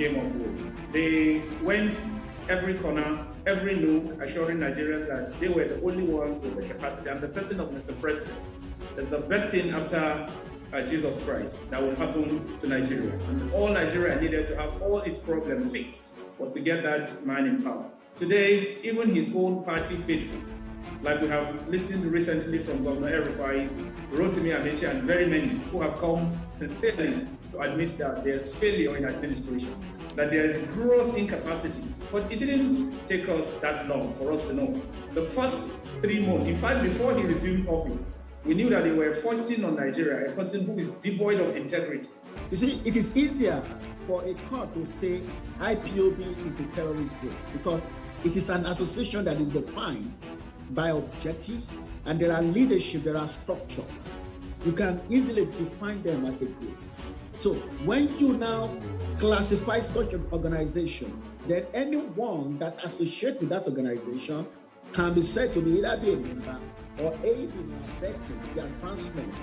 came up with. They went every corner, every nook, assuring Nigerians that they were the only ones with the capacity. And the person of Mr. President is the best thing after Jesus Christ that will happen to Nigeria. And all Nigeria needed to have all its problems fixed was to get that man in power. Today, even his own party faithfuls, like we have listened recently from Governor El-Rufai, Rotimi Amechi, and very many who have come sincerely to admit that there's failure in administration, that there is gross incapacity. But it didn't take us that long for us to know. The first 3 months, in fact, before he resumed office, we knew that they were foisting on Nigeria a person who is devoid of integrity. You see, it is easier for a court to say IPOB is a terrorist group because it is an association that is defined by objectives, and there are leadership, there are structure. You can easily define them as a group. So when you now classify such an organization, then anyone that associates with that organization can be said to be either be a member or aid in affecting the advancement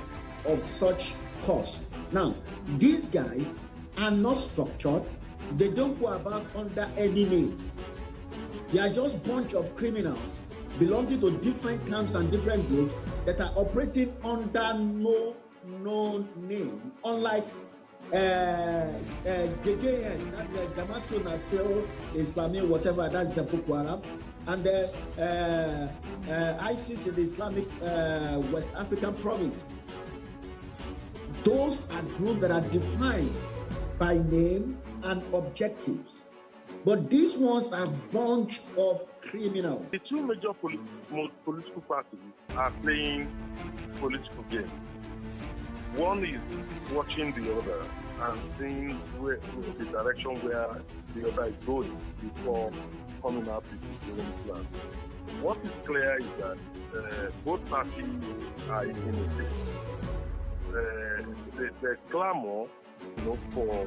of such cause. Now, these guys are not structured. They don't go about under any name. They are just a bunch of criminals belonging to different camps and different groups that are operating under no name. Unlike JJN, that's the Jamaatul Nasser Islamic, whatever, that's the Boko Haram, and ISIS in the Islamic West African province. Those are groups that are defined by name and objectives. But these ones are a bunch of criminals. The two major political parties are playing political games. One is watching the other and seeing the direction where the other is going before coming up with his own plan. What is clear is that both parties are in a state. The clamor, for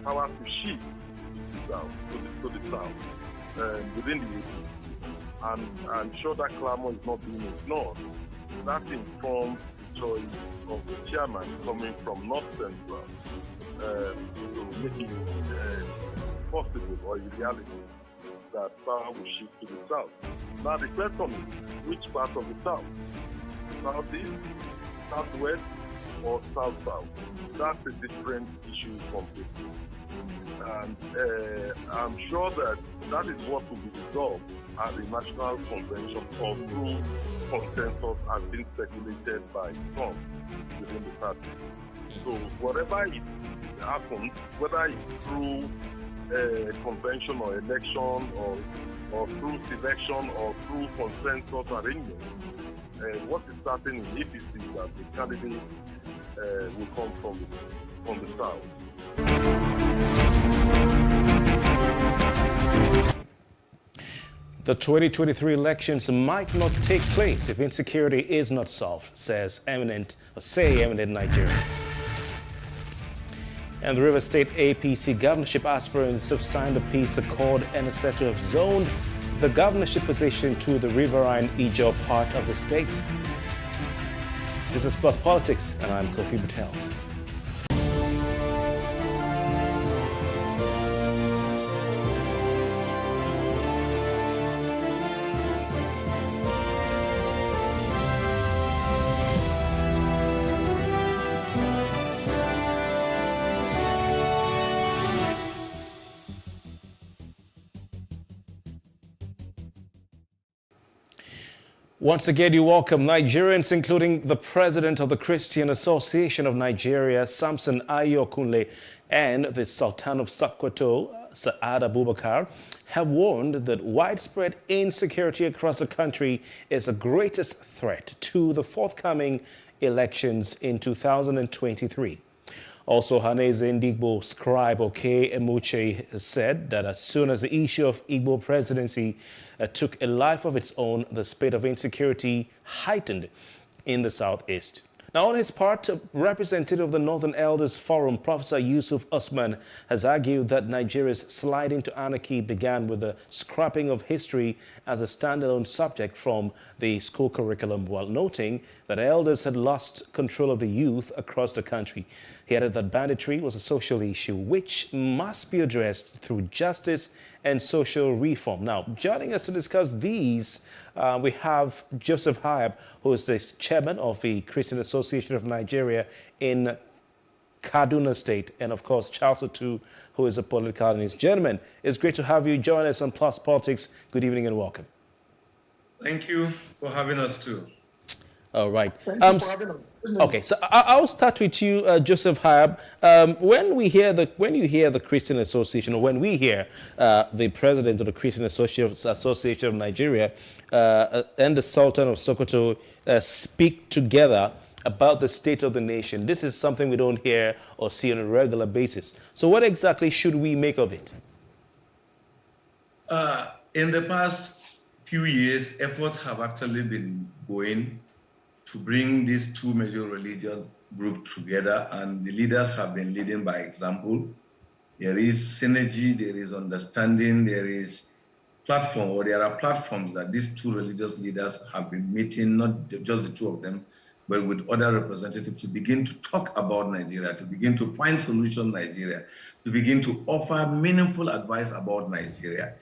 power to shift to the south within the APC. And I'm sure that clamor is not being ignored. That informs the choice of the chairman coming from North Central to make it possible or a reality that power will shift to the south. Now the question is, which part of the south? Southeast, southwest, or south-south? That's a different issue completely. And I'm sure that is what will be resolved at the National Convention or through consensus has been speculated by some within the party. So whatever it happens, whether it's through convention or election or through selection or through consensus arrangement, what is certain in APC is that the candidate will come from the south. The 2023 elections might not take place if insecurity is not solved, say eminent Nigerians. And the River State APC governorship aspirants have signed a peace accord and are said to have zoned the governorship position to the riverine Ijaw part of the state. This is Plus Politics, and I'm Kofi Butels. Once again, you welcome Nigerians, including the president of the Christian Association of Nigeria, Samson Ayokunle, and the Sultan of Sokoto, Saad Abubakar, have warned that widespread insecurity across the country is the greatest threat to the forthcoming elections in 2023. Also, Haneze Ndigbo scribe Oke Emuche has said that as soon as the issue of Igbo presidency took a life of its own, the spate of insecurity heightened in the southeast. Now, on his part, representative of the Northern Elders Forum, Professor Yusuf Usman, has argued that Nigeria's slide into anarchy began with the scrapping of history as a standalone subject from the school curriculum, while noting that elders had lost control of the youth across the country. He added that banditry was a social issue which must be addressed through justice and social reform. Now, joining us to discuss these, we have Joseph Hyab, who is the chairman of the Christian Association of Nigeria in Kaduna State, and of course Charles Otu, who is a political analyst. Gentlemen, it's great to have you join us on Plus Politics. Good evening and welcome. Thank you for having us too. All right. Thank you for having us. Okay, so I'll start with you, Joseph Hyab. When you hear the Christian Association, or when we hear the president of the Christian Association of Nigeria and the Sultan of Sokoto speak together about the state of the nation, this is something we don't hear or see on a regular basis. So what exactly should we make of it? In the past few years, efforts have actually been going to bring these two major religious groups together, and the leaders have been leading by example. There is synergy, there is understanding, there is platform, or there are platforms that these two religious leaders have been meeting, not just the two of them, but with other representatives to begin to talk about Nigeria, to begin to find solutions Nigeria, to begin to offer meaningful advice about Nigeria.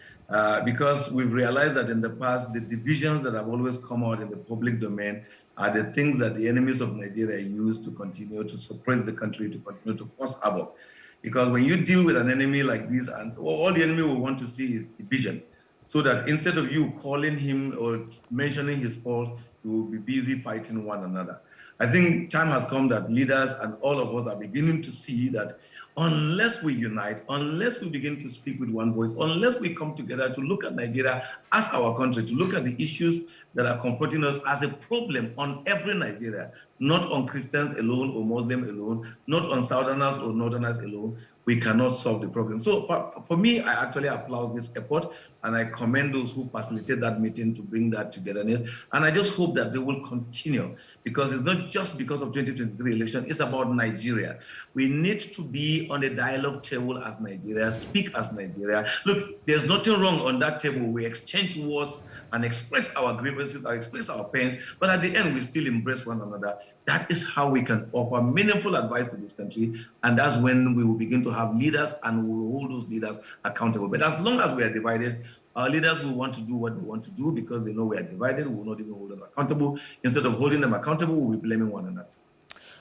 Because we've realized that in the past, the divisions that have always come out in the public domain are the things that the enemies of Nigeria use to continue to suppress the country, to continue to cause havoc. Because when you deal with an enemy like this, and all the enemy will want to see is division, so that instead of you calling him or mentioning his fault, you will be busy fighting one another. I think time has come that leaders and all of us are beginning to see that unless we unite, unless we begin to speak with one voice, unless we come together to look at Nigeria as our country, to look at the issues that are confronting us as a problem on every Nigeria, not on Christians alone or Muslims alone, not on Southerners or Northerners alone, we cannot solve the problem. So for me, I actually applaud this effort, and I commend those who facilitate that meeting to bring that togetherness. And I just hope that they will continue, because it's not just because of 2023 election, it's about Nigeria. We need to be on the dialogue table as Nigeria, speak as Nigeria. Look, there's nothing wrong on that table. We exchange words and express our grievances, or express our pains, but at the end, we still embrace one another. That is how we can offer meaningful advice to this country, and that's when we will begin to have leaders, and we will hold those leaders accountable. But as long as we are divided, our leaders will want to do what they want to do because they know we are divided. We will not even hold them accountable. Instead of holding them accountable, we will be blaming one another.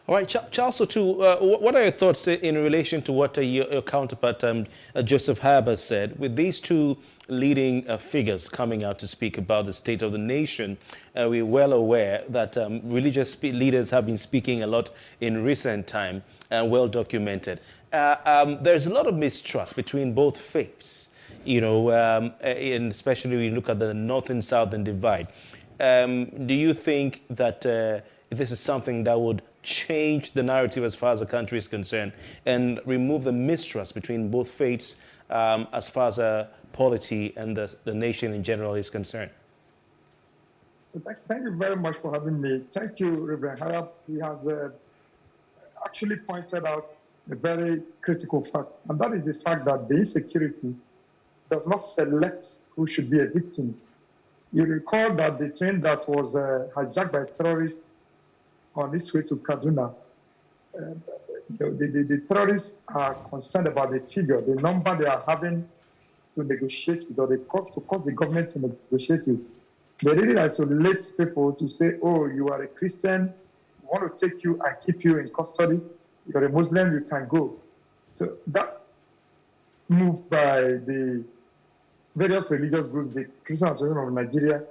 All right, Charles Otu, what are your thoughts in relation to what your counterpart Joseph Hyab has said? With these two leading figures coming out to speak about the state of the nation, we're well aware that religious leaders have been speaking a lot in recent time, and well documented. There's a lot of mistrust between both faiths, you know, and especially when you look at the north and southern divide. Do you think that this is something that would change the narrative as far as the country is concerned and remove the mistrust between both faiths as far as polity and the nation in general is concerned? Thank you very much for having me. Thank you, Reverend Hyab. He has actually pointed out a very critical fact, and that is the fact that the insecurity does not select who should be a victim. You recall that the train that was hijacked by terrorists on its way to Kaduna, the terrorists are concerned about the figure, the number they are having to negotiate with, or to cause the government to negotiate with. They really isolate people to say, oh, you are a Christian, we want to take you and keep you in custody. You're a Muslim, you can go. So that move by the various religious groups, the Christian Association of Nigeria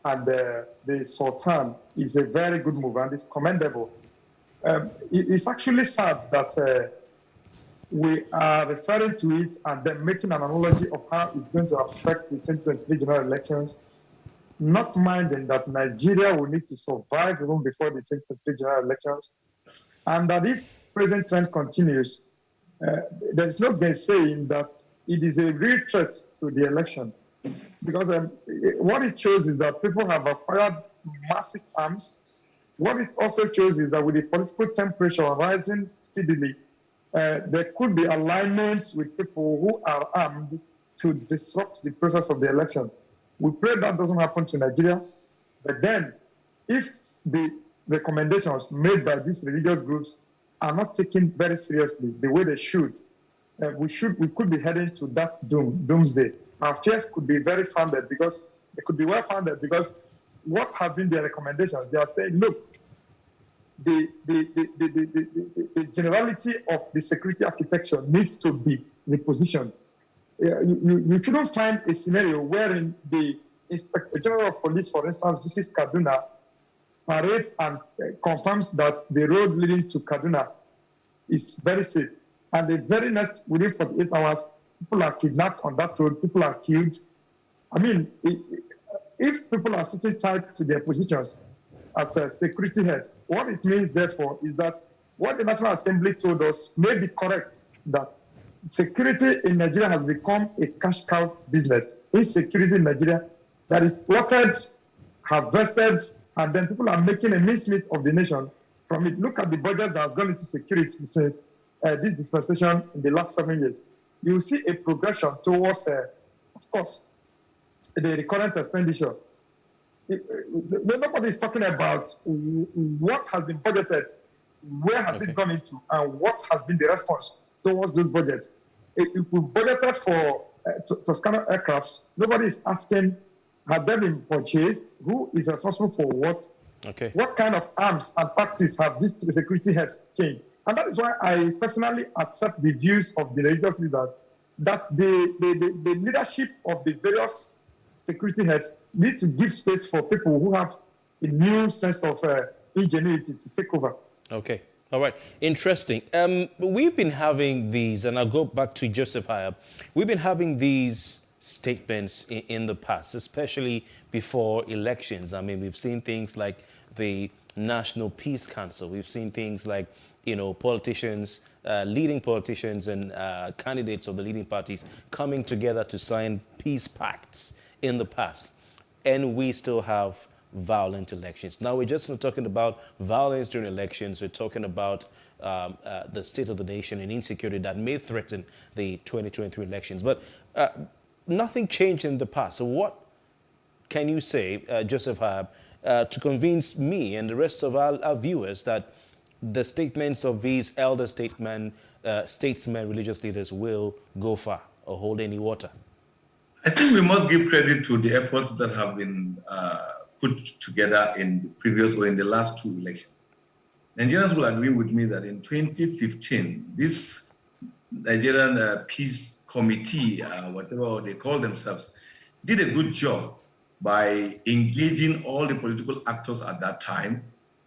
and the Sultan, is a very good move, and it's commendable. It's actually sad that we are referring to it and then making an analogy of how it's going to affect the 2023 general elections, not minding that Nigeria will need to survive even before the 2023 general elections, and that if present trend continues, there is no saying that it is a real threat to the election, because what it shows is that people have acquired massive arms. What it also shows is that with the political temperature rising speedily, there could be alignments with people who are armed to disrupt the process of the election. We pray that doesn't happen to Nigeria, but then if the recommendations made by these religious groups are not taken very seriously the way they should, we could be heading to that doomsday. Our fears could be very founded because they could be well founded because what have been their recommendations? They are saying, look, the generality of the security architecture needs to be repositioned. You shouldn't find a scenario wherein the Inspector General of Police, for instance, visits Kaduna, parades and confirms that the road leading to Kaduna is very safe. And the very next, within 48 hours, people are kidnapped on that road, people are killed. I mean, if people are sitting tight to their positions as security heads, what it means, therefore, is that what the National Assembly told us may be correct, that security in Nigeria has become a cash cow business. Insecurity in Nigeria that is plotted, harvested, and then people are making a mincemeat of the nation from it. Look at the budget that has gone into security since this dispensation in the last 7 years. You will see a progression towards, of course, the recurrent expenditure. Nobody is talking about what has been budgeted, where has it gone into, and what has been the response towards those budgets. If we budgeted for Toscano aircrafts, nobody is asking, have they been purchased? Who is responsible for what? Okay. What kind of arms and tactics have these security heads changed? And that is why I personally accept the views of the religious leaders that the leadership of the various security heads need to give space for people who have a new sense of ingenuity to take over. Okay. All right. Interesting. We've been having these, and I'll go back to Joseph Hayab. We've been having these statements in the past, especially before elections. I mean, we've seen things like the National Peace Council. We've seen things like, politicians, leading politicians and candidates of the leading parties coming together to sign peace pacts in the past. And we still have violent elections. Now, we're just not talking about violence during elections. We're talking about the state of the nation and insecurity that may threaten the 2023 elections. But nothing changed in the past. So what can you say, Joseph Hayab, to convince me and the rest of our viewers that the statements of these elder statesmen, religious leaders will go far or hold any water? I think we must give credit to the efforts that have been put together in the previous or in the last two elections. Nigerians will agree with me that in 2015, this Nigerian Peace Committee, whatever they call themselves, did a good job by engaging all the political actors at that time.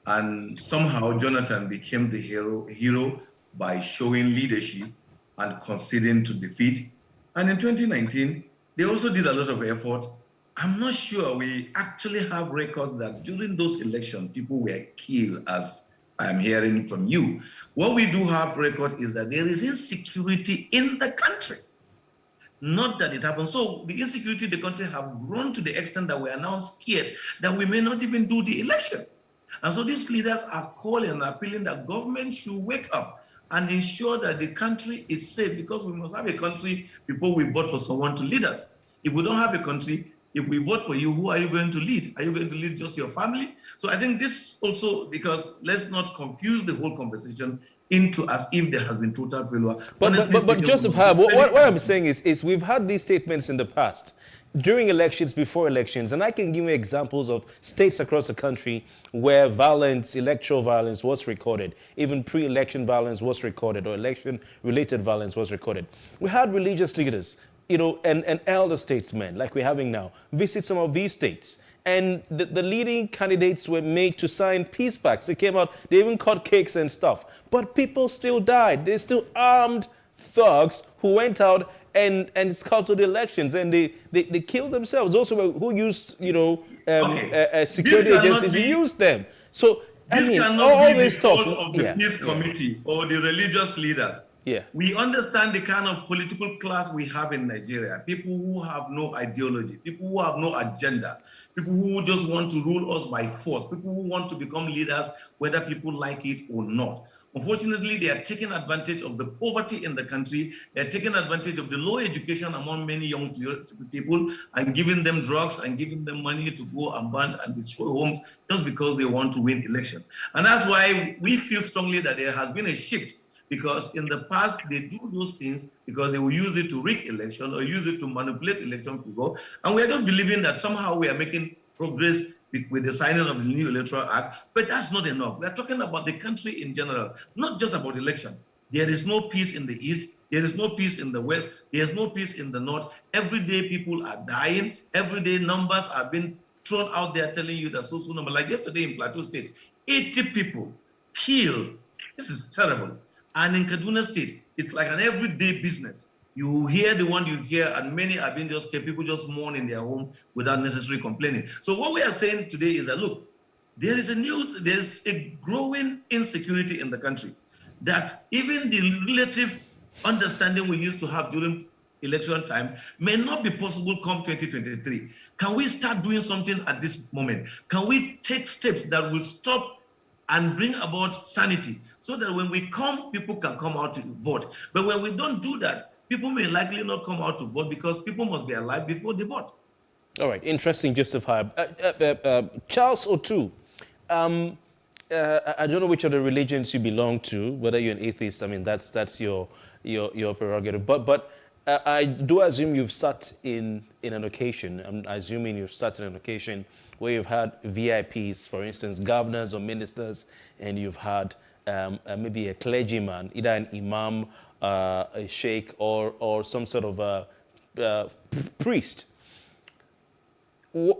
And somehow Jonathan became the hero by showing leadership and conceding to defeat. And in 2019, they also did a lot of effort. I'm not sure we actually have records that during those elections, people were killed, as I'm hearing from you. What we do have record is that there is insecurity in the country. Not that it happened. So the insecurity in the country have grown to the extent that we are now scared that we may not even do the election. And so these leaders are calling and appealing that government should wake up and ensure that the country is safe, because we must have a country before we vote for someone to lead us. If we don't have a country, if we vote for you, who are you going to lead? Are you going to lead just your family? So I think this also, because let's not confuse the whole conversation into as if there has been total failure. But Joseph Hayab, what I'm saying is we've had these statements in the past, during elections, before elections, and I can give you examples of states across the country where violence, electoral violence was recorded, even pre-election violence was recorded, or election-related violence was recorded. We had religious leaders, and elder statesmen, like we're having now, visit some of these states. And the leading candidates were made to sign peace pacts. They came out, they even cut cakes and stuff. But people still died. There's still armed thugs who went out and scouted the elections, and they killed themselves. Those who used, security agencies used them. So, this cannot be the fault of the peace committee or the religious leaders. Yeah. We understand the kind of political class we have in Nigeria. People who have no ideology, people who have no agenda, people who just want to rule us by force, people who want to become leaders whether people like it or not. Unfortunately, they are taking advantage of the poverty in the country. They are taking advantage of the low education among many young people and giving them drugs and giving them money to go and burn and destroy homes just because they want to win election. And that's why we feel strongly that there has been a shift, because in the past they do those things because they will use it to rig election or use it to manipulate election people. And we are just believing that somehow we are making progress with the signing of the new electoral act, but that's not enough. We are talking about the country in general, not just about election. There is no peace in the East. There is no peace in the West. There's no peace in the North. Every day people are dying. Every day numbers are being thrown out there telling you that so number, like yesterday in Plateau State, 80 people killed. This is terrible. And in Kaduna State, it's like an everyday business. You hear the one you hear, and many are being just kept. People just mourn in their home without necessary complaining. So what we are saying today is that, look, there's a growing insecurity in the country, that even the relative understanding we used to have during election time may not be possible come 2023. Can we start doing something at this moment? Can we take steps that will stop and bring about sanity, so that when we come, people can come out to vote? But when we don't do that, people may likely not come out to vote, because people must be alive before they vote. All right, interesting, Joseph Hyde. Charles Otu, I don't know which of the religions you belong to, whether you're an atheist. I mean, that's your prerogative. But I do assume you've sat in an occasion. I'm assuming you've sat in an occasion where you've had VIPs, for instance, governors or ministers, and you've had maybe a clergyman, either an imam, a sheikh, or some sort of a priest. Are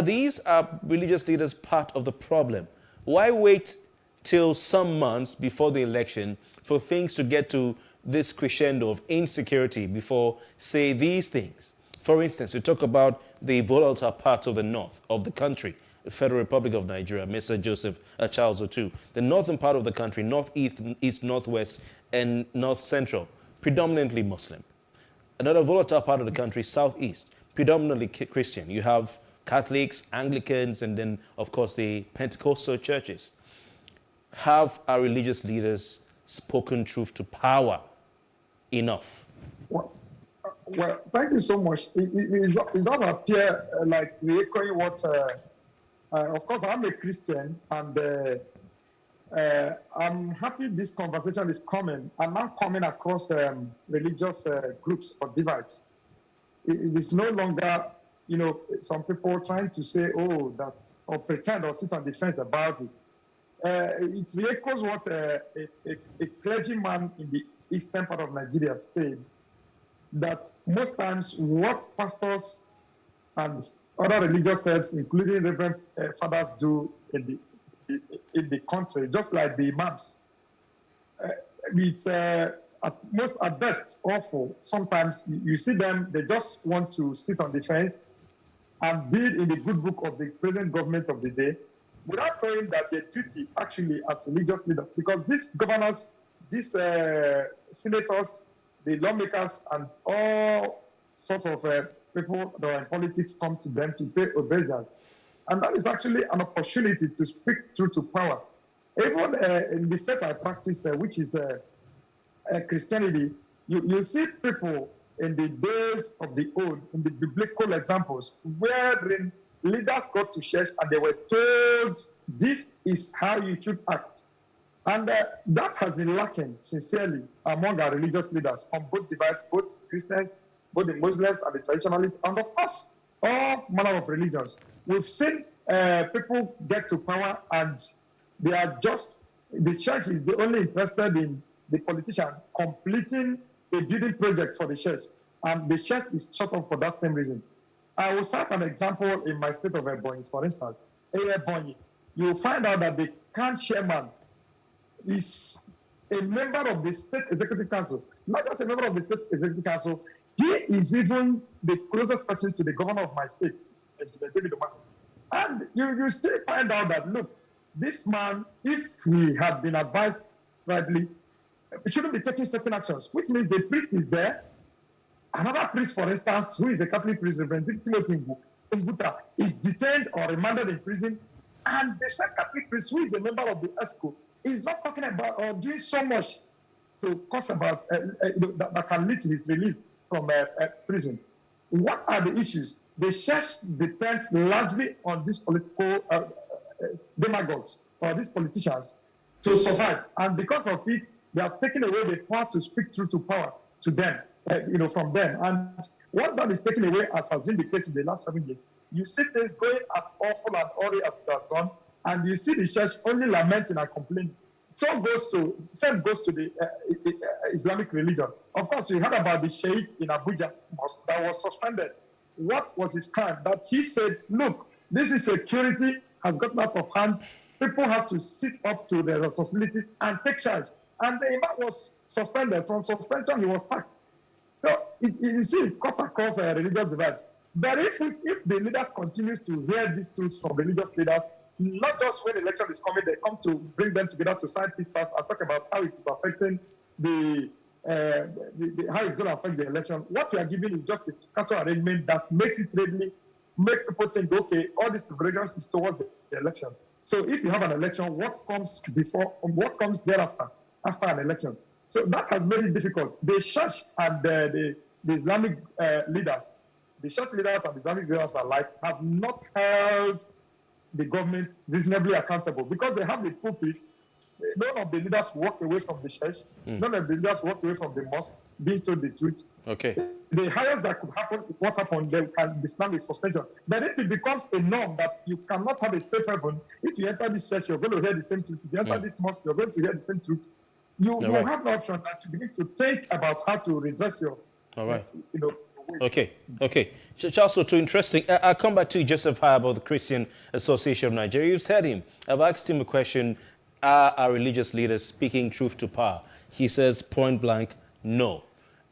these religious leaders part of the problem? Why wait till some months before the election for things to get to this crescendo of insecurity before say these things? For instance, we talk about the volatile parts of the north of the country, the Federal Republic of Nigeria, Mr. Charles Otu. The northern part of the country, northeast, east, northwest, and north central, predominantly Muslim. Another volatile part of the country, southeast, predominantly Christian. You have Catholics, Anglicans, and then, of course, the Pentecostal churches. Have our religious leaders spoken truth to power enough? Well, thank you so much. It does appear like we're echoing what, of course, I'm a Christian, and I'm happy this conversation is coming. I'm now coming across religious groups or divides. It is no longer, some people trying to say, oh, that, or pretend or sit on the fence about it. It re-echoes what a clergyman in the eastern part of Nigeria said, that most times what pastors and other religious sects, including reverend fathers, do in the country, just like the imams, it's at best awful. Sometimes you see them, they just want to sit on the fence and build in the good book of the present government of the day, without knowing that their duty actually as religious leaders, because these governors, these senators, the lawmakers, and all sorts of people that are in politics come to them to pay obeisance. And that is actually an opportunity to speak truth to power. Even in the faith I practice, which is Christianity, you see people in the days of the old, in the biblical examples, wherein leaders got to church and they were told, this is how you should act. And that has been lacking sincerely among our religious leaders on both divides, both Christians, both the Muslims and the traditionalists, and of course, all manner of religions. We've seen people get to power and they are just, the church is the only interested in the politician completing a building project for the church. And the church is shut off for that same reason. I will cite an example in my state of Ebonyi, for instance. In Ebonyi, you will find out that the CAN chairman is a member of the State Executive Council. Not just a member of the State Executive Council, he is even the closest person to the governor of my state, David Omar. And you still find out that, look, this man, if he had been advised rightly, shouldn't be taking certain actions, which means the priest is there. Another priest, for instance, who is a Catholic priest, Reverend Timothy Mbuta, is detained or remanded in prison And the same Catholic priest who is a member of the ESCO is not talking about or doing so much to cause about that can lead to his release from prison. What are the issues? The church depends largely on these political demagogues or these politicians to survive, and because of it, they have taken away the power to speak truth to power to them, from them. And what that is taken away, as has been the case in the last 7 years, you see things going as awful and horrid as it has gone, and you see the church only lamenting and complaining. Same goes to the Islamic religion. Of course, you heard about the sheikh in Abuja that was suspended. What was his crime? That he said, look, this is security has gotten out of hand. People have to sit up to their responsibilities and take charge. And the imam was suspended. From suspension, he was sacked. So you see, it cuts across religious divides. But if the leaders continue to hear these truths from religious leaders, not just when election is coming, they come to bring them together to sign peace stars and talk about how it is affecting how it's going to affect the election. What we are giving is just a cultural arrangement that makes it readily make people think, okay, all these preparations is towards the election. So if you have an election, what comes before, what comes thereafter, after an election? So that has made it difficult. The church and the Islamic leaders, the church leaders and the Islamic leaders alike, have not held the government reasonably accountable because they have the pulpit. None of the leaders walk away from the church. None of the leaders walk away from the mosque, being told the truth. Okay. The highest that could happen, what happened, they can be slammed with suspension. But if it becomes a norm that you cannot have a safe haven, if you enter this church, you're going to hear the same truth. If you enter this mosque, you're going to hear the same truth. You have no option than to begin to think about how to redress your, Okay. Charles, so too interesting. I'll come back to you, Joseph High, about the Christian Association of Nigeria. You've said him. I've asked him a question. Are our religious leaders speaking truth to power? He says point blank, no.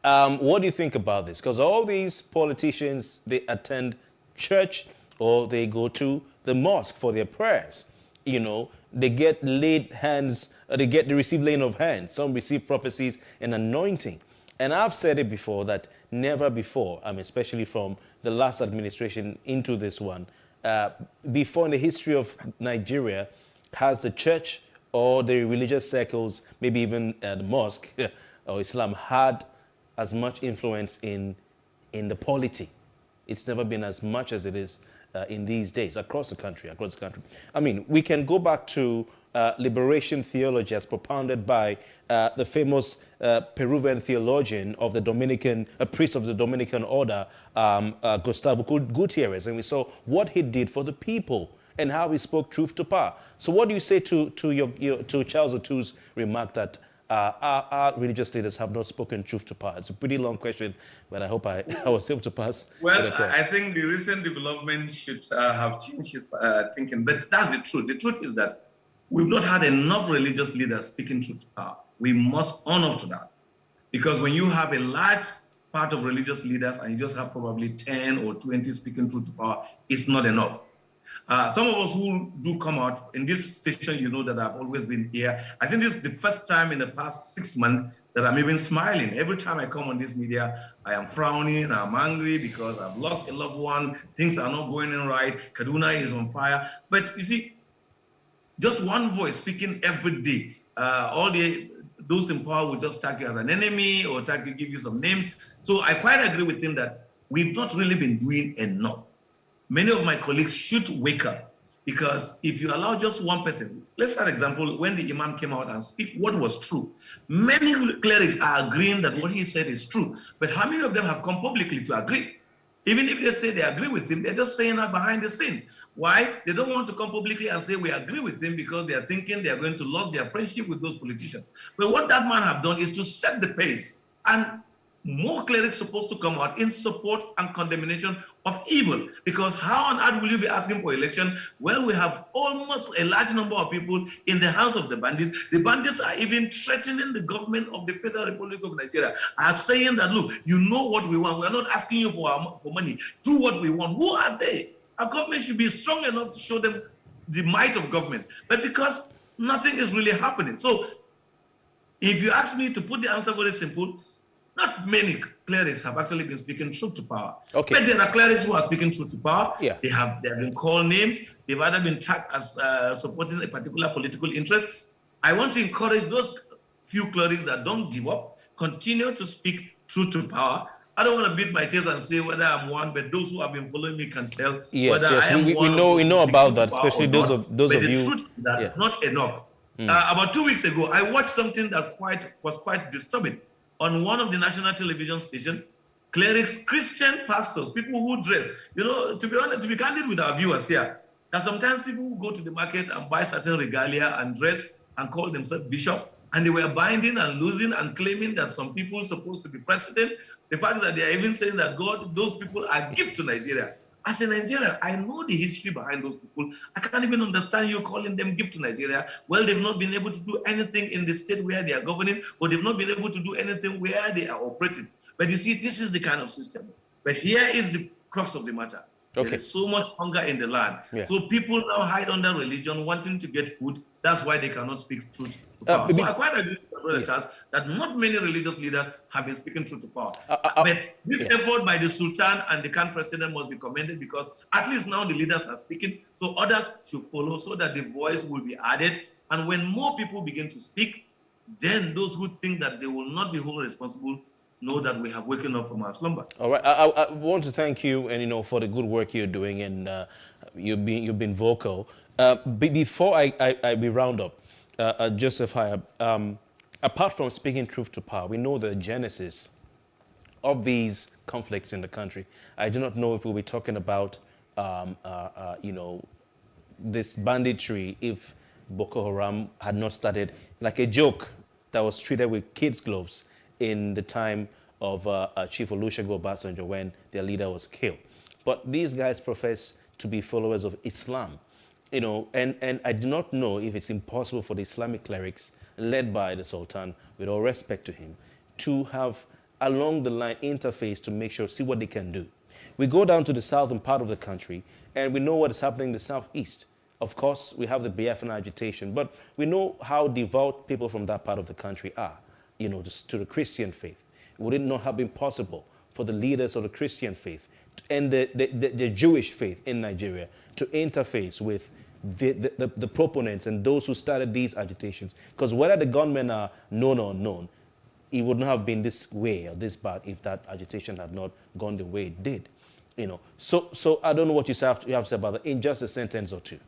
What do you think about this? Because all these politicians, they attend church or they go to the mosque for their prayers. They get laid hands, they receive laying of hands. Some receive prophecies and anointing. And I've said it before that never before, especially from the last administration into this one, before in the history of Nigeria, has the church or the religious circles, maybe even the mosque or Islam, had as much influence in the polity. It's never been as much as it is in these days across the country. We can go back to liberation theology as propounded by the famous Peruvian theologian of the Dominican, a priest of the Dominican order, Gustavo Gutierrez, and we saw what he did for the people and how he spoke truth to power. So what do you say to Charles Otu's remark that our religious leaders have not spoken truth to power? It's a pretty long question, but I hope I was able to pass. Well, I think the recent development should have changed his thinking, but that's the truth. The truth is that we've not had enough religious leaders speaking truth to power. We must honor to that. Because when you have a large part of religious leaders and you just have probably 10 or 20 speaking truth to power, it's not enough. Some of us who do come out in this station, that I've always been here. I think this is the first time in the past 6 months that I'm even smiling. Every time I come on this media, I am frowning, I'm angry because I've lost a loved one, things are not going in right, Kaduna is on fire. But you see, just one voice speaking every day, those in power will just tag you as an enemy or give you some names. So I quite agree with him that we've not really been doing enough. Many of my colleagues should wake up, because if you allow just one person, let's say, for example, when the imam came out and speak what was true, many clerics are agreeing that what he said is true, but how many of them have come publicly to agree? Even if they say they agree with him, they're just saying that behind the scene. Why? They don't want to come publicly and say we agree with him because they are thinking they are going to lose their friendship with those politicians. But what that man have done is to set the pace, and more clerics supposed to come out in support and condemnation of evil. Because how on earth will you be asking for election? Well, we have almost a large number of people in the hands of the bandits. The bandits are even threatening the government of the Federal Republic of Nigeria, are saying that, look, you know what we want. We're not asking you for money. Do what we want. Who are they? Our government should be strong enough to show them the might of government. But because nothing is really happening. So if you ask me to put the answer very simple, Not many clerics have actually been speaking truth to power. Okay. But there are clerics who are speaking truth to power. Yeah. They have been called names. They've either been tagged as supporting a particular political interest. I want to encourage those few clerics that don't give up, continue to speak truth to power. I don't want to beat my chest and say whether I'm one, but those who have been following me can tell Yes, whether yes, I am we one. know about that, Truth to power especially or those not. of But you. the truth is that not enough. About 2 weeks ago, I watched something that was quite disturbing. On one of the national television stations, clerics, Christian pastors, people who dress, to be honest, to be candid with our viewers here, that sometimes people who go to the market and buy certain regalia and dress and call themselves bishop, and they were binding and losing and claiming that some people are supposed to be president. The fact that they are even saying that those people are gift to Nigeria. As a Nigerian, I know the history behind those people. I can't even understand you calling them gift to Nigeria. Well, they've not been able to do anything in the state where they are governing, or they've not been able to do anything where they are operating. But you see, this is the kind of system. But here is the crux of the matter. Okay. There is so much hunger in the land. Yeah. So people now hide under religion, wanting to get food. That's why they cannot speak truth to power. So I quite agree with my brother Charles that not many religious leaders have been speaking truth to power. But this effort by the Sultan and the current president must be commended, because at least now the leaders are speaking, so others should follow, so that the voice will be added. And when more people begin to speak, then those who think that they will not be held responsible know that we have woken up from our slumber. All right, I want to thank you, and for the good work you're doing, and you've been vocal. Before we round up, Joseph Hayab, apart from speaking truth to power, we know the genesis of these conflicts in the country. I do not know if we'll be talking about this banditry if Boko Haram had not started like a joke that was treated with kids' gloves in the time of Chief Olusegun Obasanjo when their leader was killed. But these guys profess to be followers of Islam, and I do not know if it's impossible for the Islamic clerics led by the Sultan, with all respect to him, to have along the line interface to make sure, see what they can do. We go down to the southern part of the country, and we know what is happening in the southeast. Of course, we have the Biafran agitation, but we know how devout people from that part of the country are, to the Christian faith. Would it not have been possible for the leaders of the Christian faith and the Jewish faith in Nigeria to interface with the proponents and those who started these agitations? Because whether the gunmen are known or unknown, it would not have been this way or this bad if that agitation had not gone the way it did. So I don't know what you have to say about that in just a sentence or two.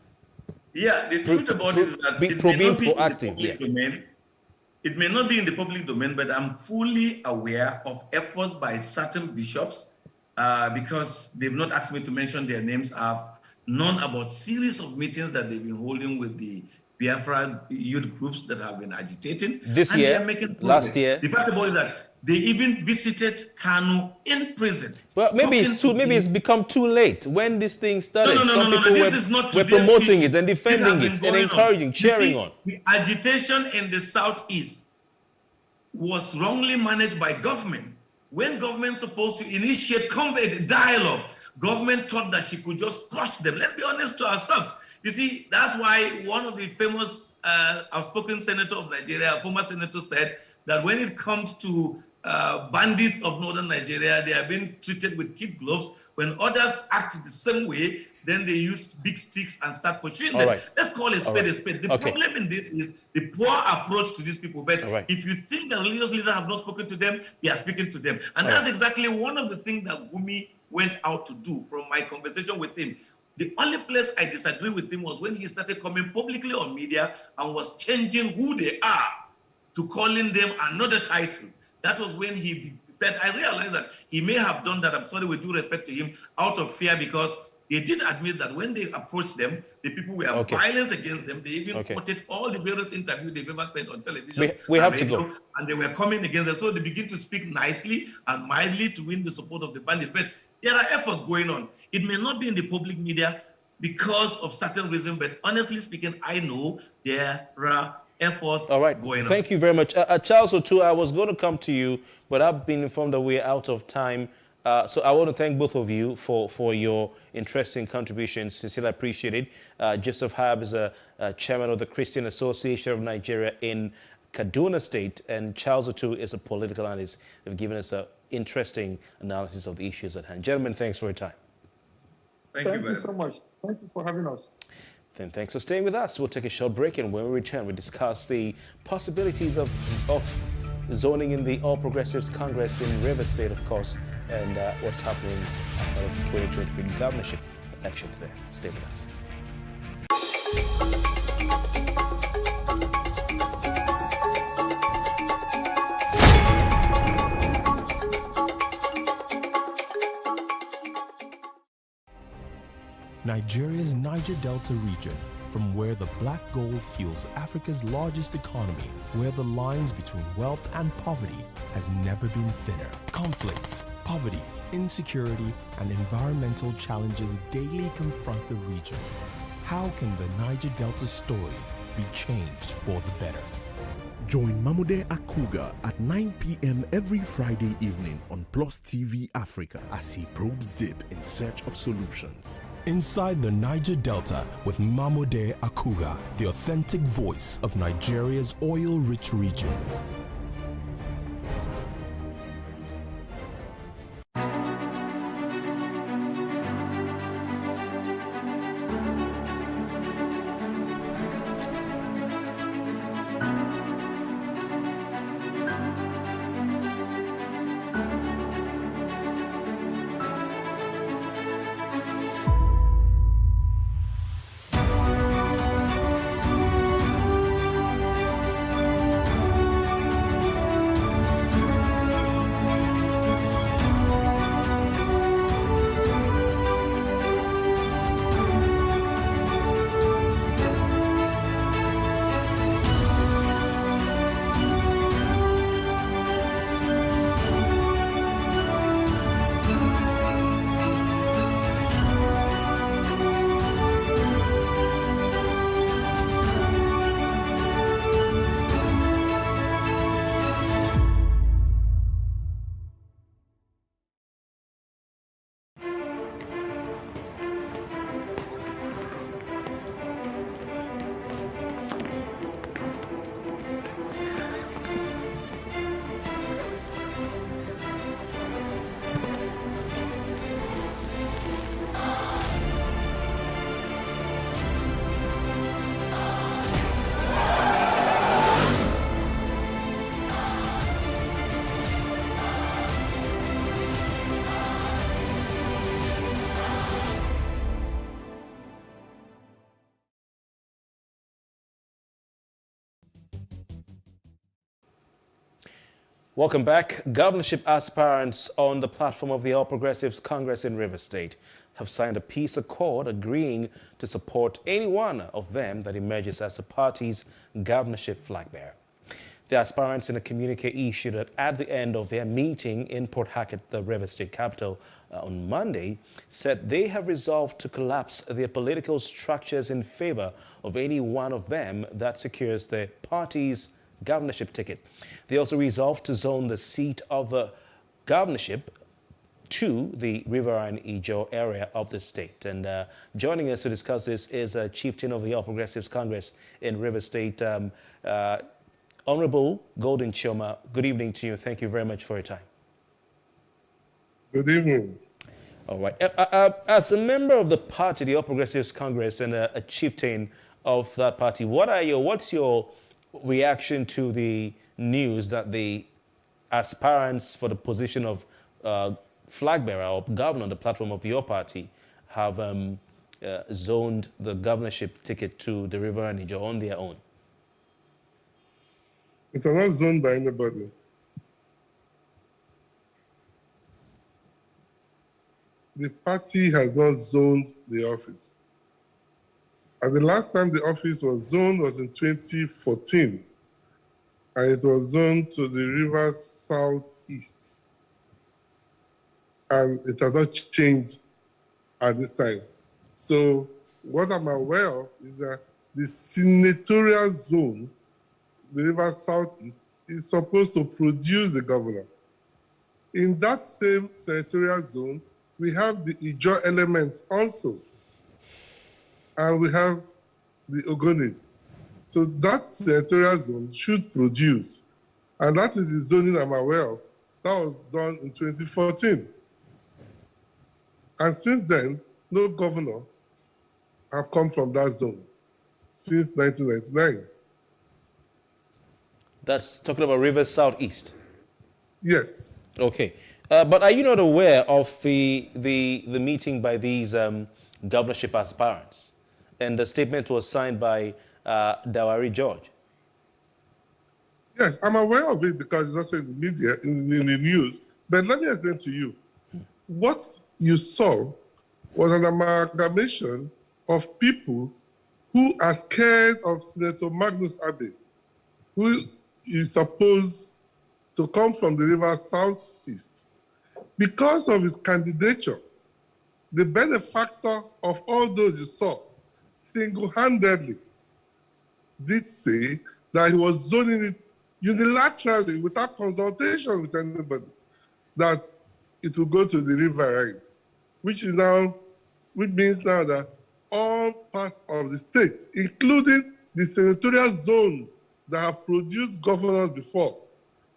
Yeah, the truth about it is that it may not be in the public domain. It may not be in the public domain, but I'm fully aware of efforts by certain bishops, because they've not asked me to mention their names. I've known about series of meetings that they've been holding with the Biafra youth groups that have been agitating. This year, last year. The fact about it is that they even visited Kanu in prison. Well, maybe it's become too late. When this thing started, some people were promoting it and defending it and encouraging, cheering on. The agitation in the southeast was wrongly managed by government. When government supposed to initiate dialogue, government thought that she could just crush them. Let's be honest to ourselves. You see, that's why one of the famous outspoken senator of Nigeria, former senator, said that when it comes to bandits of northern Nigeria, they are being treated with kid gloves. When others act the same way, then they use big sticks and start pursuing them. Right. Let's call a spade a spade. The problem in this is the poor approach to these people. But if you think the religious leaders have not spoken to them, they are speaking to them. And that's exactly one of the things that Gumi went out to do from my conversation with him. The only place I disagree with him was when he started coming publicly on media and was changing who they are to calling them another title. That was when but I realized that he may have done that, I'm sorry, with due respect to him, out of fear, because they did admit that when they approached them, the people were violence against them. They even quoted all the various interviews they've ever said on television. We have to go. And they were coming against them. So they begin to speak nicely and mildly to win the support of the bandit. But there are efforts going on. It may not be in the public media because of certain reasons, but honestly speaking, I know there are efforts going on. Thank you very much. Charles Otu, I was going to come to you, but I've been informed that we're out of time. So I want to thank both of you for your interesting contributions. Sincerely appreciated. Joseph Hayab is a chairman of the Christian Association of Nigeria in Kaduna State. And Charles Otu is a political analyst. They've given us an interesting analysis of the issues at hand. Gentlemen, thanks for your time. Thank you so much. Thank you for having us. Then thanks for staying with us. We'll take a short break, and when we return, we'll discuss the possibilities of zoning in the All Progressives Congress in Rivers State, of course, and what's happening ahead of the 2023 governorship elections there. Stay with us. Nigeria's Niger Delta region, from where the black gold fuels Africa's largest economy, where the lines between wealth and poverty has never been thinner. Conflicts, poverty, insecurity, and environmental challenges daily confront the region. How can the Niger Delta story be changed for the better? Join Mamude Akuga at 9 p.m. every Friday evening on PlusTvAfrica as he probes deep in search of solutions. Inside the Niger Delta with Mamude Akuga, the authentic voice of Nigeria's oil-rich region. Welcome back. Governorship aspirants on the platform of the All Progressives Congress in Rivers State have signed a peace accord agreeing to support any one of them that emerges as the party's governorship flag bearer. The aspirants, in a communique issued at the end of their meeting in Port Hackett, the Rivers State capital, on Monday, said they have resolved to collapse their political structures in favor of any one of them that secures the party's governorship ticket. They also resolved to zone the seat of the governorship to the Riverine Ijaw area of the state. And joining us to discuss this is a chieftain of the All Progressives Congress in Rivers State, Honorable Golden Chioma. Good evening to you. Thank you very much for your time. Good evening. All right. As a member of the party, the All Progressives Congress, and a chieftain of that party, what's your reaction to the news that the aspirants for the position of flag bearer or governor on the platform of your party have zoned the governorship ticket to the Riverine Ijaw on their own? It was not zoned by anybody. The party has not zoned the office. And the last time the office was zoned was in 2014, and it was zoned to the river southeast. And it has not changed at this time. So what I'm aware of is that the senatorial zone, the river southeast, is supposed to produce the governor. In that same senatorial zone, we have the Ijaw elements also. And we have the Ogonids. So that senatorial zone should produce. And that is the zoning I'm aware of. That was done in 2014. And since then, no governor have come from that zone since 1999. That's talking about Rivers Southeast. Yes. Okay. But are you not aware of the meeting by these governorship aspirants? And the statement was signed by Dawari George. Yes, I'm aware of it because it's also in the media, in the news. But let me explain to you. What you saw was an amalgamation of people who are scared of Senator Magnus Abe, who is supposed to come from the river southeast. Because of his candidature, the benefactor of all those you saw single-handedly did say that he was zoning it unilaterally without consultation with anybody, that it will go to the river Rhine, which means now that all parts of the state, including the senatorial zones that have produced governors before,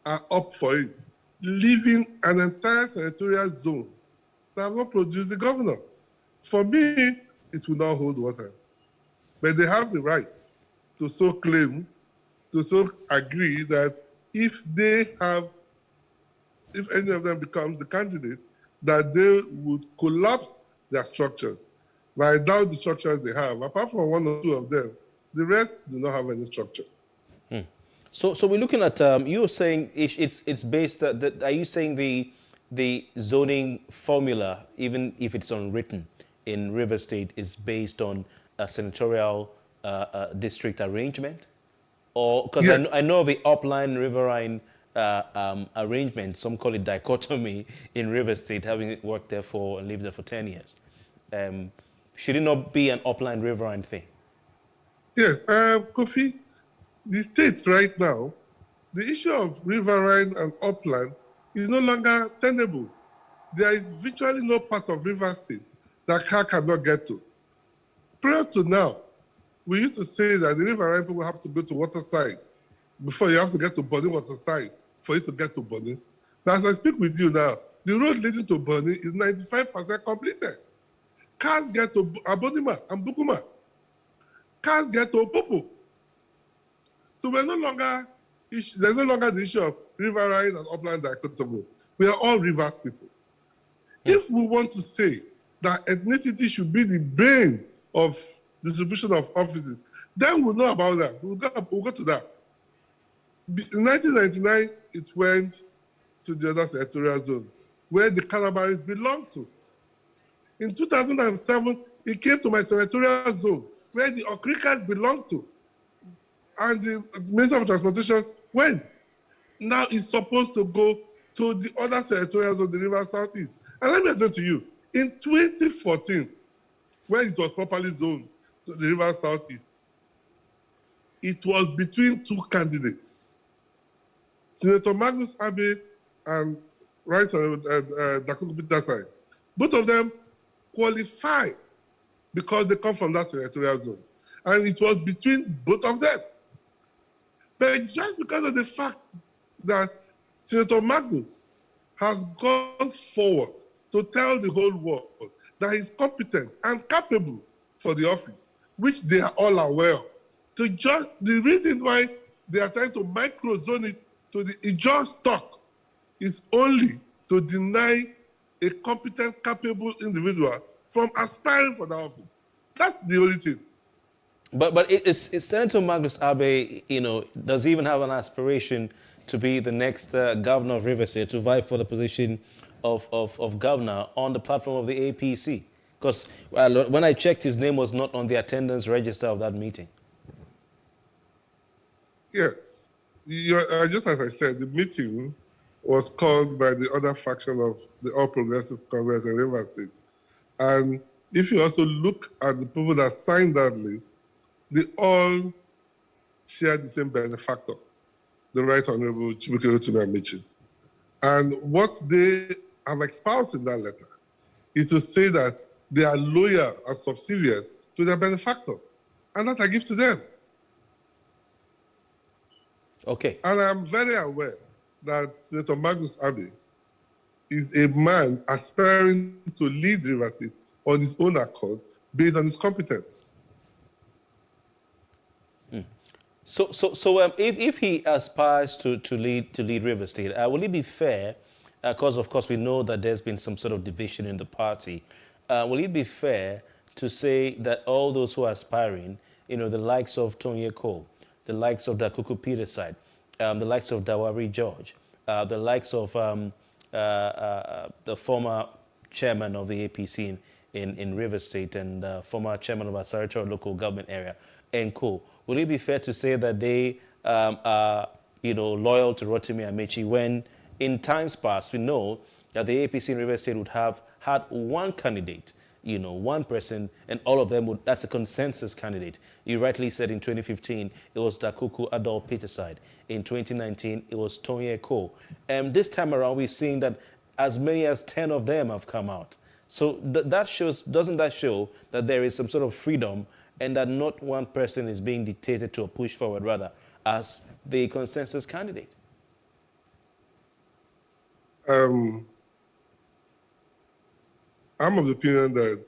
are up for it, leaving an entire senatorial zone that have not produced the governor. For me, it will not hold water. But they have the right to so claim, to so agree that if any of them becomes the candidate, that they would collapse their structures. But I doubt the structures they have. Apart from one or two of them, the rest do not have any structure. So we're looking at, you're saying it's based, are you saying the zoning formula, even if it's unwritten in River State, is based on a senatorial district arrangement? Or, because yes. I know the upline riverine arrangement, some call it dichotomy in River State, having worked there and lived there for 10 years. Should it not be an upline riverine thing? Yes, Kofi, the state right now, the issue of riverine and upland is no longer tenable. There is virtually no part of River State that car cannot get to. Prior to now, we used to say that the riverine people have to go to Waterside before you have to get to Bonny Waterside for you to get to Bonny. Now, as I speak with you now, the road leading to Bonny is 95% completed. Cars get to Abonima and Bukuma. Cars get to Opopo. So there's no longer the issue of riverine and upland dichotomy. We are all rivers people. If we want to say that ethnicity should be the brain of distribution of offices, then we'll know about that. We'll go to that. In 1999, it went to the other senatorial zone, where the Calabaris belong to. In 2007, it came to my senatorial zone, where the Okrikas belong to. And the Minister of Transportation went. Now it's supposed to go to the other senatorial zone, the River Southeast. And let me explain to you, in 2014, when it was properly zoned to the River Southeast, it was between two candidates, Senator Magnus Abe and Right Dakuku Bitasai. Both of them qualified because they come from that senatorial zone. And it was between both of them. But just because of the fact that Senator Magnus has gone forward to tell the whole world that he's competent and capable for the office, which they are all aware of. The reason why they are trying to micro-zone it to the Ijaw stock is only to deny a competent, capable individual from aspiring for the office. That's the only thing. But is Senator Magnus Abe, does he even have an aspiration to be the next governor of Rivers State, to vie for the position of governor on the platform of the APC? Because when I checked, his name was not on the attendance register of that meeting. Yes. Just as I said, the meeting was called by the other faction of the All Progressive Congress in Rivers State. And if you also look at the people that signed that list, they all share the same benefactor, the Right Honorable Chibuike Rotimi Amaechi. And what they have espoused in that letter is to say that they are loyal and subservient to their benefactor. And that I give to them. Okay. And I'm very aware that Senator Magnus Abe is a man aspiring to lead Rivers State on his own accord based on his competence. So if he aspires to lead River State, will it be fair? Because of course we know that there's been some sort of division in the party. Will it be fair to say that all those who are aspiring, the likes of Tonye Cole, the likes of Dakuku Peterside, the likes of Dawari George, the likes of the former chairman of the APC in River State and former chairman of our Saratoga local government area, and co. Will it be fair to say that they are, loyal to Rotimi Amechi when in times past we know that the APC in River State would have had one candidate, one person, and all of them would, that's a consensus candidate. You rightly said in 2015, it was Dakuku Adol Peterside. In 2019, it was Tonye Ko. And this time around, we're seeing that as many as 10 of them have come out. So doesn't that show that there is some sort of freedom and that not one person is being dictated to or pushed forward, rather, as the consensus candidate? I'm of the opinion that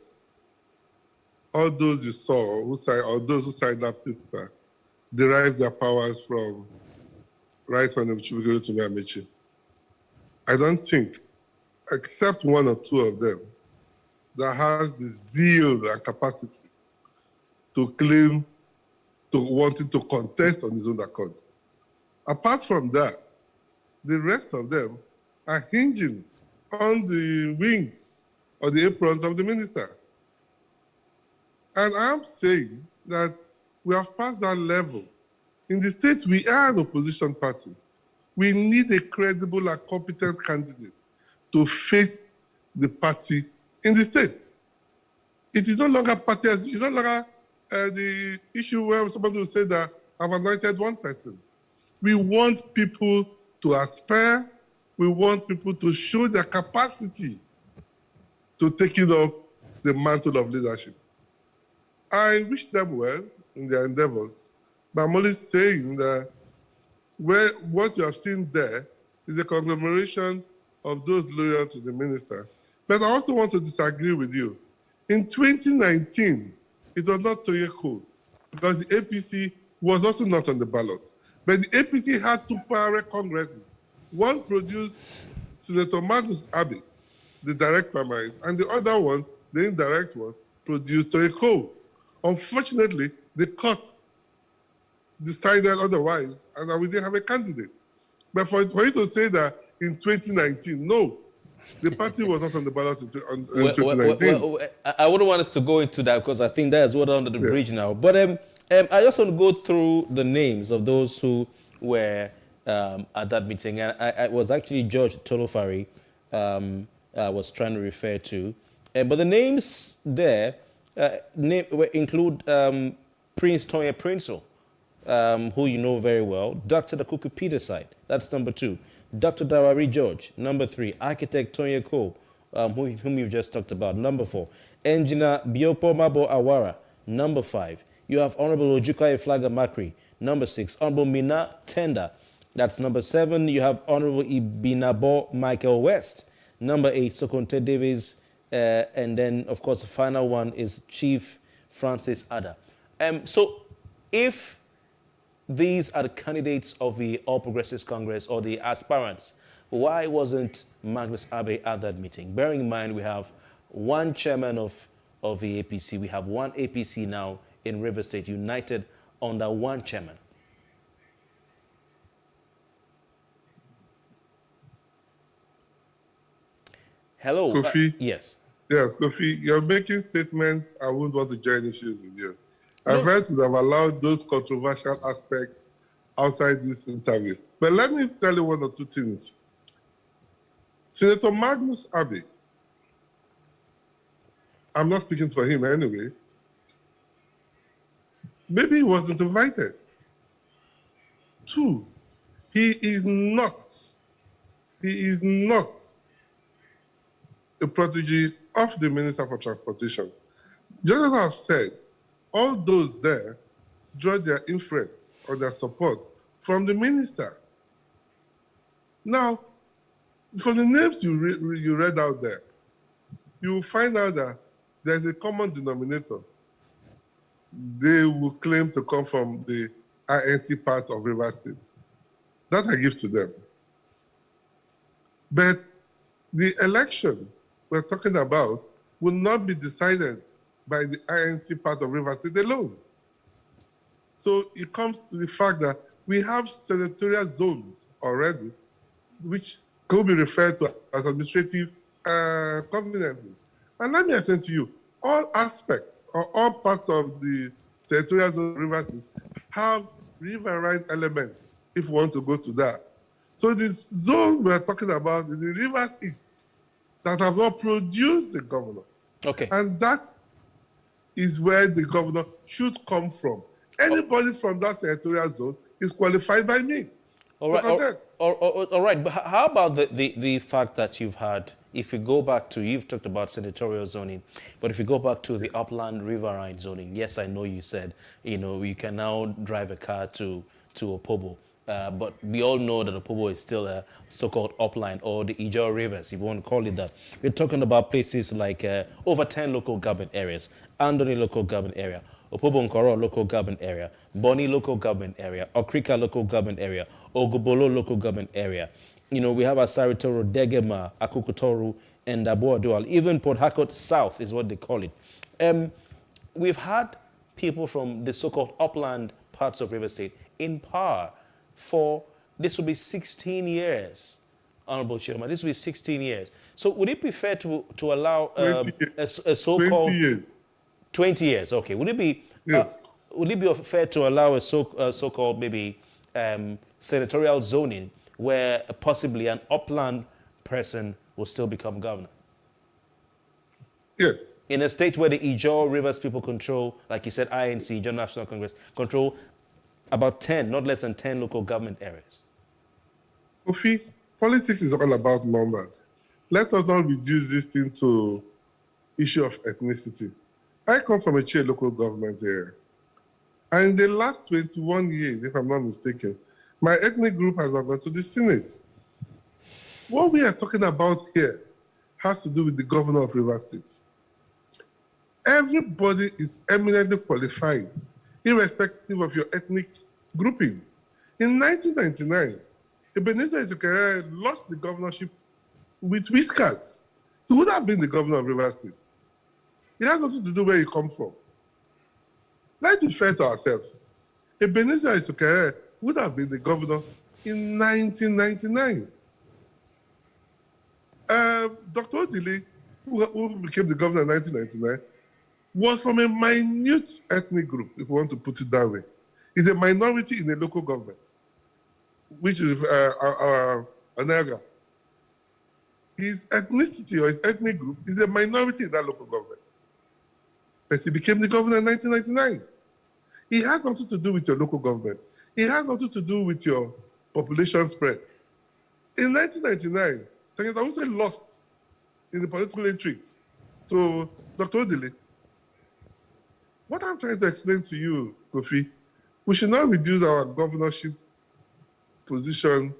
all those you saw, or those who signed that paper, derive their powers from Right Honorable Rotimi Amechi. I don't think, except one or two of them, that has the zeal and capacity to claim to wanting to contest on his own accord. Apart from that, the rest of them are hinging on the wings or the aprons of the minister. And I'm saying that we have passed that level. In the state, we are an opposition party. We need a credible and competent candidate to face the party in the state. It is no longer party, it's no longer the issue where somebody will say that I've anointed one person. We want people to aspire. We want people to show their capacity to taking up the mantle of leadership. I wish them well in their endeavors, but I'm only saying that what you have seen there is a conglomeration of those loyal to the minister. But I also want to disagree with you. In 2019, it was not Tonye Cole, because the APC was also not on the ballot. But the APC had two parallel congresses. One produced Senator Magnus Abe, the direct primaries, and the other one, the indirect one, produced Tonye Cole. Unfortunately, the court decided otherwise, and we didn't have a candidate. But for you to say that in 2019, no, the party was not on the ballot in 2019. I wouldn't want us to go into that because I think that is what under the bridge now. But I just want to go through the names of those who were at that meeting. And I was actually George Tolofari was trying to refer to. But the names there include Prince Tonye Prince, who you know very well, Dr. Dakuku Peterside, that's number 2. Dr. Dawari George, number 3. Architect Tonye Ko, whom you've just talked about, number 4. Engineer Biopo Mabo Awara, number 5. You have Honorable Ojuka Eflaga Makri, number 6. Honorable Mina Tenda, that's number 7. You have Honorable Ibinabo Michael West, number 8. Sokonte Davis, and then, of course, the final one is Chief Francis Ada. So if these are the candidates of the All Progressives Congress or the aspirants, why wasn't Magnus Abe at that meeting? Bearing in mind we have one chairman of the APC, we have one APC now in River State united under one chairman. Hello. Kofi? Yes. Yes, Kofi, you're making statements I wouldn't want to join issues with you. I felt would have allowed those controversial aspects outside this interview. But let me tell you one or two things. Senator Magnus Abe, I'm not speaking for him anyway, maybe he wasn't invited. 2, he is not a protege of the Minister for Transportation. Just as I've said, all those there draw their influence or their support from the minister. Now, from the names you read out there, you will find out that there's a common denominator. They will claim to come from the INC part of Rivers State. That I give to them. But the election we're talking about will not be decided by the INC part of Rivers State alone. So it comes to the fact that we have senatorial zones already, which could be referred to as administrative conveniences. And let me explain to you, all aspects or all parts of the senatorial zone of Rivers State have riverine elements, if we want to go to that. So this zone we're talking about is the Rivers East that have not produced the governor. Okay. And that is where the governor should come from. Anybody from that senatorial zone is qualified by me. All right. All right. But how about the fact that you've had, if you go back to, you've talked about senatorial zoning, but if you go back to the upland riverine zoning, yes, I know you said, you can now drive a car to Opobo. But we all know that Opobo is still a so-called upline, or the Ijaw Rivers, if you want to call it that. We're talking about places like over 10 local government areas, Andoni local government area, Opobo Nkoro local government area, Boni local government area, Okrika local government area, Ogubolo local government area. We have Asaritoro, Degema, Akukutoru, and Abuadual. Even Port Harcourt South is what they call it. We've had people from the so-called upland parts of River State in power for, this will be 16 years, Honorable Chairman. This will be 16 years. So would it be fair to allow a so-called 20 years. 20 years, okay. Would it be Yes. Would it be fair to allow a so-called maybe senatorial zoning where possibly an upland person will still become governor? Yes. In a state where the Ijaw Rivers people control, like you said, INC, Ijaw National Congress, control about 10, not less than 10 local government areas. Kofi, politics is all about numbers. Let us not reduce this thing to issue of ethnicity. I come from a Che local government area. And in the last 21 years, if I'm not mistaken, my ethnic group has not gone to the Senate. What we are talking about here has to do with the governor of Rivers State. Everybody is eminently qualified, irrespective of your ethnic grouping. In 1999, Ebenezer Ezekere lost the governorship with whiskers. He would have been the governor of Rivers State. It has nothing to do where you come from. Let's be fair to ourselves. Ebenezer Ezekere would have been the governor in 1999. Dr. Odili, who became the governor in 1999, was from a minute ethnic group, if you want to put it that way. He's a minority in a local government, which is Anaga. His ethnicity or his ethnic group is a minority in that local government. But he became the governor in 1999. It has nothing to do with your local government. It has nothing to do with your population spread. In 1999, Senator Hussein lost in the political intrigues to Dr. Odili. What I'm trying to explain to you, Kofi, we should not reduce our governorship position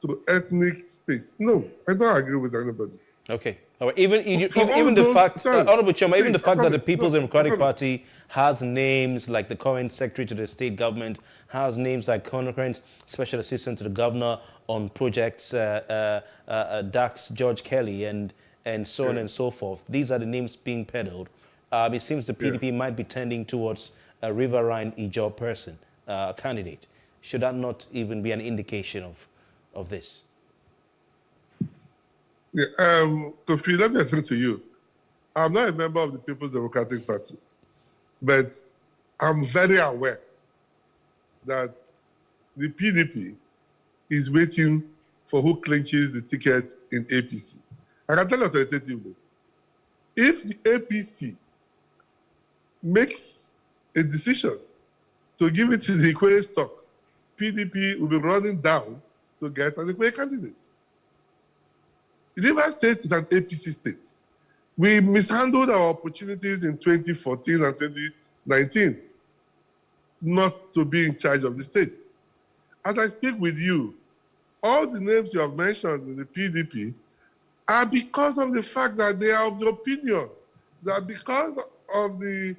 to ethnic space. No, I don't agree with anybody. Okay. All right. Even the fact, Honorable Chairman, even the fact that the People's Democratic Party has names like the current secretary to the state government, has names like current special assistant to the governor on projects, Dax George Kelly, and so on and so forth. These are the names being peddled. It seems the PDP might be tending towards a riverine Ijaw person, candidate. Should that not even be an indication of this? Yeah, Kofi, let me explain to you. I'm not a member of the People's Democratic Party, but I'm very aware that the PDP is waiting for who clinches the ticket in APC. I can tell you authoritatively, if the APC makes a decision to give it to the Ikwere stock, PDP will be running down to get an Ikwere candidate. Rivers State is an APC state. We mishandled our opportunities in 2014 and 2019 not to be in charge of the state. as I speak with you, all the names you have mentioned in the PDP are because of the fact that they are of the opinion that because of the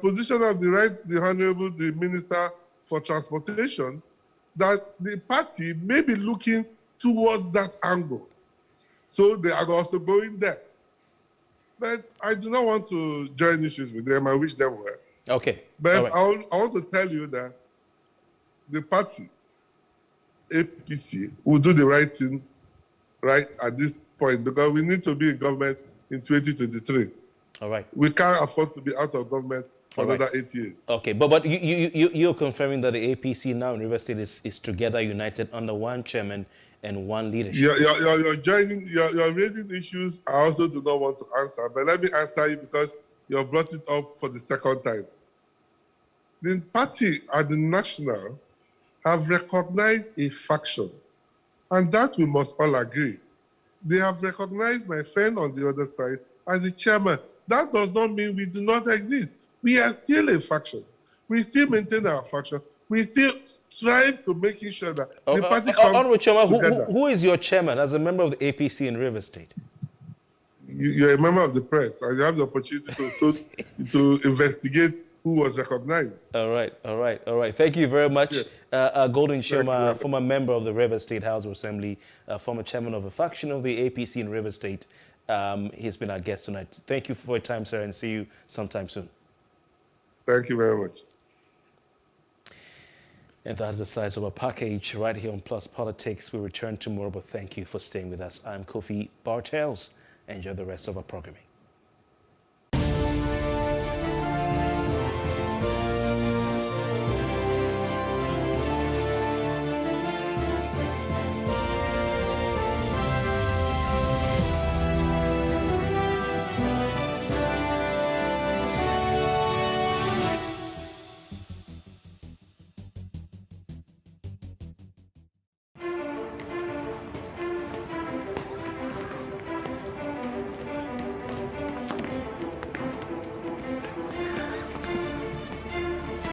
position of the Honorable the Minister for Transportation, that the party may be looking towards that angle. So they are also going there. But I do not want to join issues with them. I wish them well. Okay. But I want to tell you that the party, APC, will do the right thing right at this point because we need to be in government in 2023. All right. We can't afford to be out of government for another 8 years. Okay, but you're confirming that the APC now in River State is together united under one chairman and one leadership. You're raising issues I also do not want to answer, but let me answer you because you have brought it up for the second time. The party at the national have recognized a faction, and that we must all agree. They have recognized my friend on the other side as the chairman. That does not mean we do not exist. We are still a faction. We still maintain our faction. We still strive to making sure that the party comes together. Who is your chairman as a member of the APC in River State? You're a member of the press, and you have the opportunity to investigate who was recognized. All right. Thank you very much. Yes. Golden Shoma, former member of the River State House of Assembly, former chairman of a faction of the APC in River State. He's been our guest tonight. Thank you for your time, sir, and see you sometime soon. Thank you very much. And that's the size of our package right here on Plus Politics. We return tomorrow, but thank you for staying with us. I'm Kofi Bartels. Enjoy the rest of our programming.